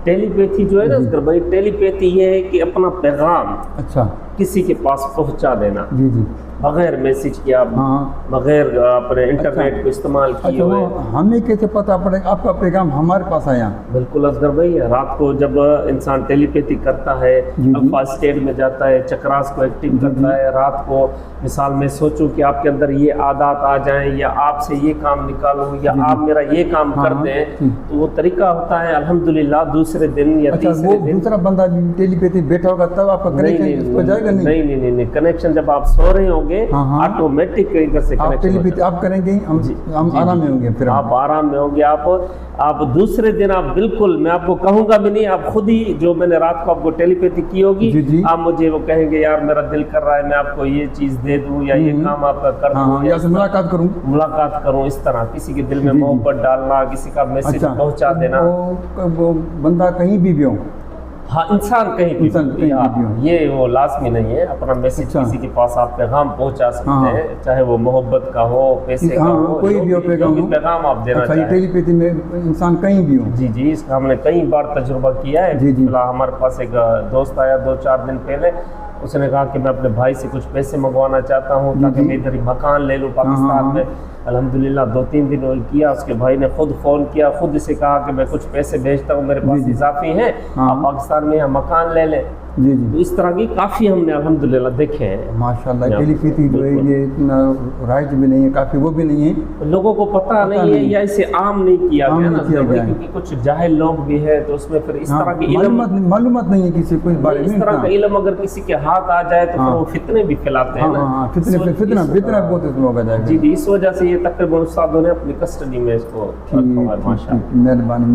Telepathy जो है ना असगर भाई, टेलीपैथी ये है कि अपना पैगाम अच्छा किसी के पास पहुंचा देना, जी जी, बगैर मैसेज किया, हाँ, बगैर अपने इंटरनेट को इस्तेमाल किए अच्छा, हुए। वो हमें कैसे पता पड़ेगा आपका पैगाम हमारे पास आया? बिल्कुल असगर भाई, रात को जब इंसान टेलीपैथी करता है, जी। अल्फा स्टेट में जाता है, चक्रास को एक्टिव करता है, रात को मिसाल में सोचूं कि आपके अंदर ये आदत आ जाएं, या आपसे ये काम निकालूं, या आप मेरा ये काम कर दें, तो वो तरीका होता है अल्हम्दुलिल्लाह दूसरे दिन या अच्छा, तीसरे वो दिन। दूसरा बंदा टेलीपैथी बैठा होगा तब आपका कनेक्शन इस पर जाएगा? नहीं, कनेक्शन जब आप सो रहे होंगे ऑटोमेटिक इधर से आप कनेक्शन टेलीपैथी आप करेंगे, हम आराम में होंगे, फिर आप आराम में होंगे। आप दूसरे दिन आप बिल्कुल, मैं आपको कहूंगा भी नहीं, आप खुद ही जो मैंने रात को आपको टेलीपैथी की होगी, जी। आप मुझे वो कहेंगे यार मेरा दिल कर रहा है मैं आपको ये चीज दे दूं, या ये काम आपका कर दूं, या मुलाकात करूं, इस तरह किसी के दिल में मोहब्बत डालना, किसी का मैसेज पहुंचा देना। वो बंदा कहीं भी हो, हाँ, इंसान कहीं भी हो, ये वो लाजमी नहीं है, अपना मैसेज किसी के पास आप पैगाम पहुंचा सकते हैं, चाहे वो मोहब्बत का हो, पैसे का हो, कोई भी पैगाम आप देना चाहें। टेलीपैथी में इंसान कहीं भी हो। जी, इसका हमने कई बार तजुर्बा किया है। हमारे पास एक दोस्त आया 2-4 दिन पहले, उसने कहा कि मैं अपने भाई से कुछ पैसे मंगवाना चाहता हूँ ताकि मैं इधर ही मकान ले लूँ पाकिस्तान में। अल्हम्दुलिल्लाह 2-3 दिन किया, उसके भाई ने खुद फ़ोन किया, खुद इसे कहा कि मैं कुछ पैसे भेजता हूँ, मेरे पास इजाफी हैं, आप पाकिस्तान में यहाँ मकान ले लें। तो इस तरह की काफ़ी हमने अल्हम्दुलिल्लाह देखे हैं माशाल्लाह। टेलीपैथी जो है ये इतना राइज भी नहीं है, काफ़ी वो भी नहीं है, लोगों को पता नहीं है, या इसे आम नहीं किया गया ना, क्योंकि कुछ जाहिल लोग भी है, तो उसमें फिर इस तरह की मालूमात नहीं है किसी को इस बारे में। इस तरह का इल्म अगर किसी के हाथ आ जाए तो वो फितने भी फैलाते हैं ना, फितना बहुत इसमें होगा जाएगा। जी, इस वजह से ये तकरीबन उस्तादों ने अपनी कस्टडी में इसको रखा हुआ है। माशाअल्लाह, मेहरबानी।